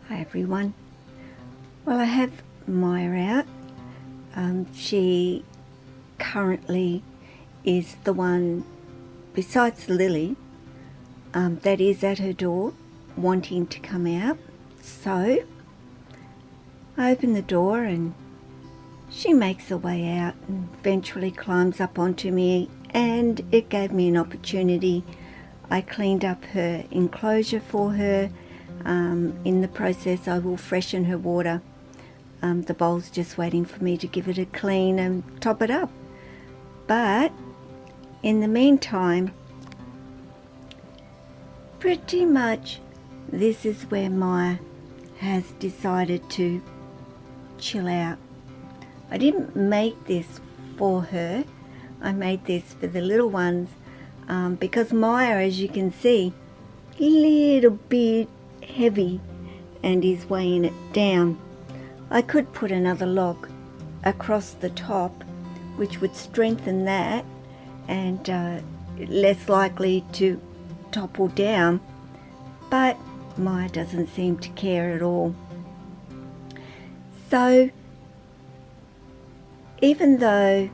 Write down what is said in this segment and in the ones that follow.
Hi everyone. Well, I have Myah out. She currently is the one, besides Lily, that is at her door wanting to come out. So I open the door and she makes her way out and eventually climbs up onto me, and it gave me an opportunity. I cleaned up her enclosure for her. In the process, I will freshen her water. The bowl's just waiting for me to give it a clean and top it up. But in the meantime, pretty much this is where Myah has decided to chill out. I didn't make this for her. I made this for the little ones because Myah, as you can see, little bit heavy and is weighing it down. I could put another log across the top, which would strengthen that and less likely to topple down, but Myah doesn't seem to care at all. So even though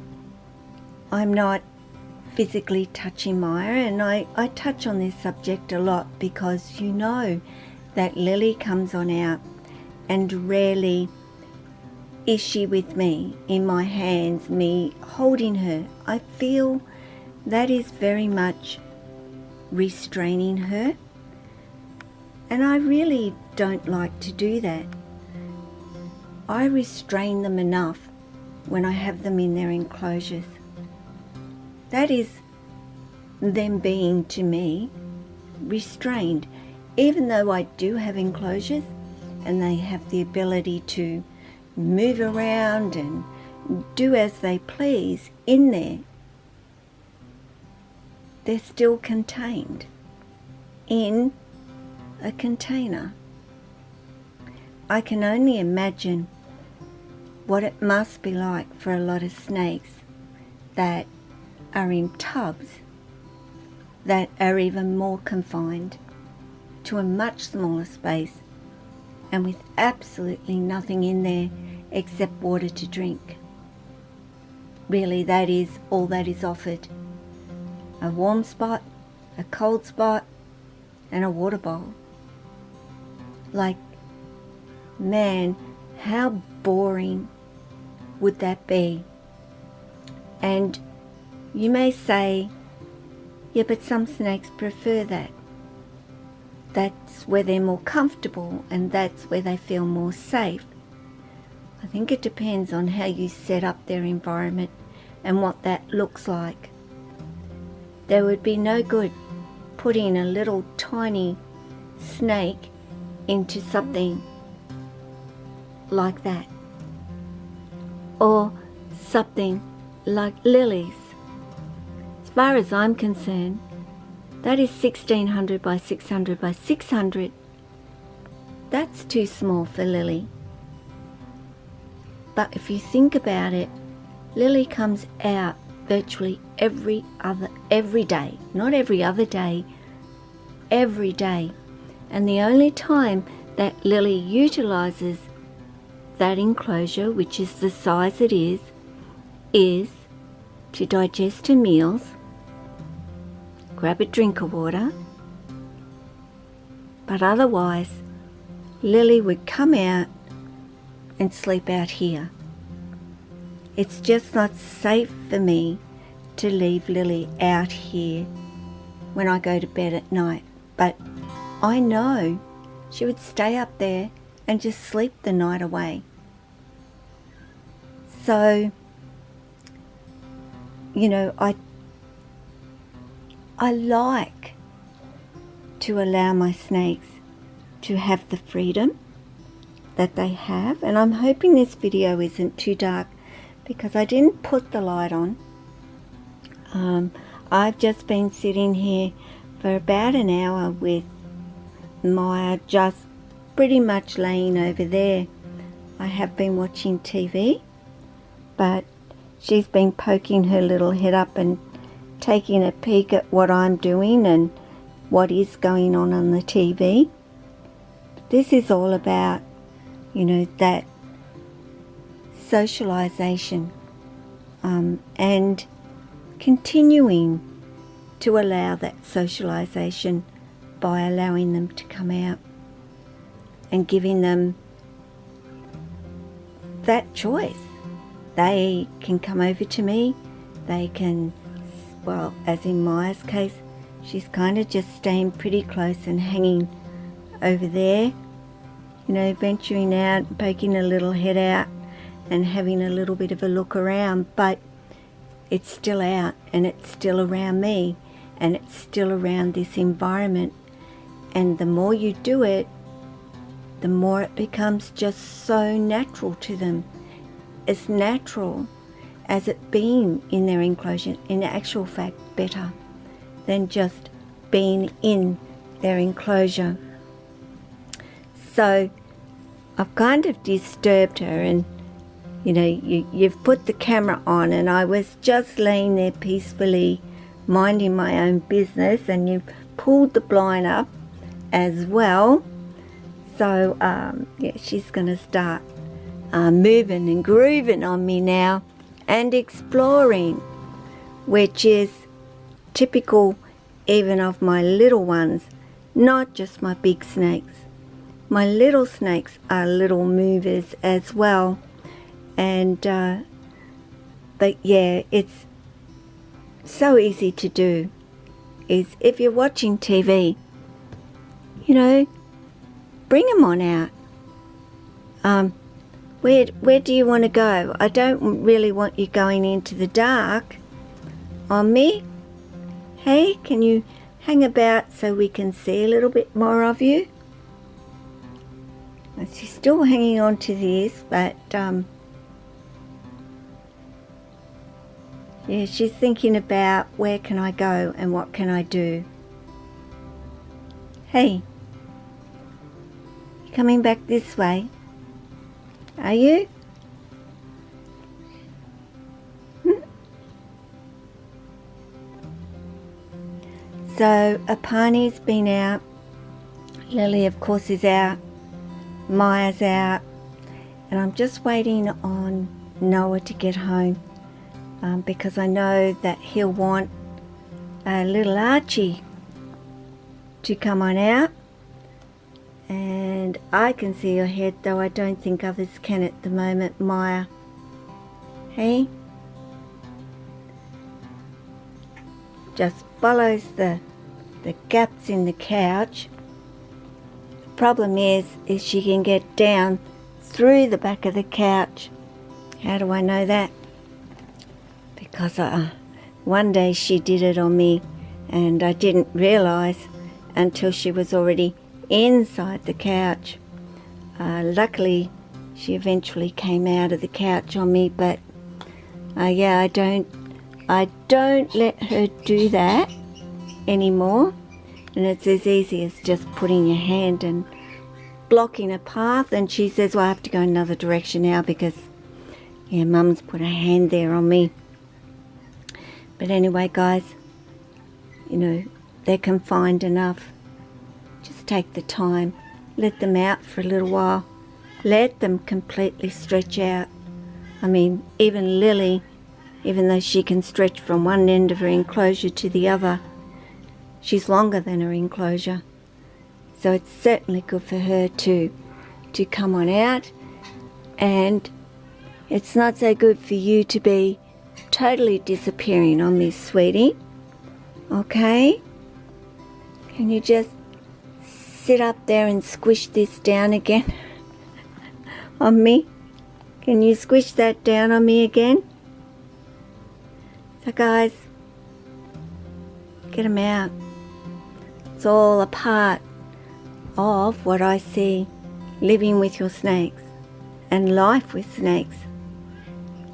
I'm not physically touching Myah, and I touch on this subject a lot because you know that Lily comes on out and rarely is she with me, in my hands, me holding her. I feel that is very much restraining her, and I really don't like to do that. I restrain them enough when I have them in their enclosures. That is them being, to me, restrained. Even though I do have enclosures and they have the ability to move around and do as they please in there, they're still contained in a container. I can only imagine what it must be like for a lot of snakes that are in tubs that are even more confined to a much smaller space and with absolutely nothing in there except water to drink. Really, that is all that is offered. A warm spot, a cold spot, and a water bowl. Like, man, how boring would that be? And you may say, yeah, but some snakes prefer that. That's where they're more comfortable and that's where they feel more safe. I think it depends on how you set up their environment and what that looks like. There would be no good putting a little tiny snake into something like that, or something like Lily's. As far as I'm concerned, that is 1600 by 600 by 600. That's too small for Lily. But if you think about it, Lily comes out virtually every day, not every other day, every day. And the only time that Lily utilizes that enclosure, which is the size it is to digest her meals, grab a drink of water, but otherwise Lily would come out and sleep out here. It's just not safe for me to leave Lily out here when I go to bed at night, but I know she would stay up there and just sleep the night away. So, you know, I like to allow my snakes to have the freedom that they have, and I'm hoping this video isn't too dark because I didn't put the light on. I've just been sitting here for about an hour with Myah just pretty much laying over there. I have been watching TV, but she's been poking her little head up and taking a peek at what I'm doing and what is going on the TV. this is all about, that socialization, and continuing to allow that socialization by allowing them to come out and giving them that choice. They can come over to me, they can, well, as in Myah's case, she's kind of just staying pretty close and hanging over there, venturing out, poking a little head out and having a little bit of a look around, but it's still out and it's still around me and it's still around this environment. And the more you do it, the more it becomes just so natural to them. As natural as it being in their enclosure, in actual fact better than just being in their enclosure. So I've kind of disturbed her, and you've put the camera on, and I was just laying there peacefully minding my own business, and you've pulled the blind up as well. So she's going to start moving and grooving on me now and exploring, which is typical even of my little ones, not just my big snakes. My little snakes are little movers as well. And but yeah, it's so easy to do. Is if you're watching TV, bring them on out. Where do you want to go? I don't really want you going into the dark on me. Hey, can you hang about so we can see a little bit more of you? She's still hanging on to this, but yeah, she's thinking about where can I go and what can I do. Hey, you coming back this way? Are you? So Apani's been out, Lily of course is out, Myah's out, and I'm just waiting on Noah to get home, because I know that he'll want little Archie to come on out. And I can see your head, though I don't think others can at the moment, Myah. Hey? Just follows the gaps in the couch. The problem is she can get down through the back of the couch. How do I know that? Because one day she did it on me and I didn't realise until she was already inside the couch. Luckily she eventually came out of the couch on me, but yeah, I don't let her do that anymore, and it's as easy as just putting your hand and blocking a path. And she says, well, I have to go another direction now because yeah, Mum's put her hand there on me. But anyway, guys, they're confined enough. Just take the time, let them out for a little while, let them completely stretch out. I mean, even Lily, even though she can stretch from one end of her enclosure to the other, she's longer than her enclosure. So it's certainly good for her to come on out, and it's not so good for you to be totally disappearing on me, sweetie. Okay? Can you just sit up there and squish this down again on me? Can you squish that down on me again? So guys, get them out. It's all a part of what I see living with your snakes and life with snakes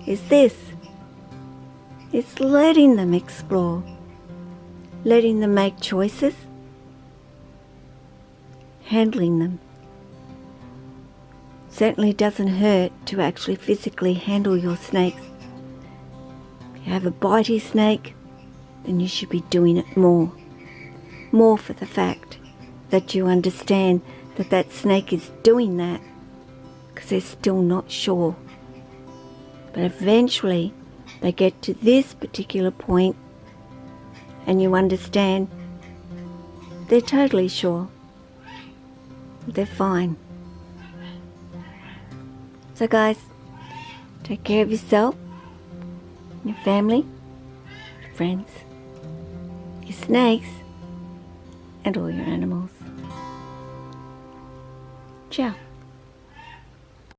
is this. It's letting them explore, letting them make choices, handling them. Certainly doesn't hurt to actually physically handle your snakes. If you have a bitey snake, then you should be doing it more. More for the fact that you understand that that snake is doing that, because they're still not sure. But eventually they get to this particular point and you understand they're totally sure. They're fine. So guys, take care of yourself, your family, your friends, your snakes, and all your animals. Ciao.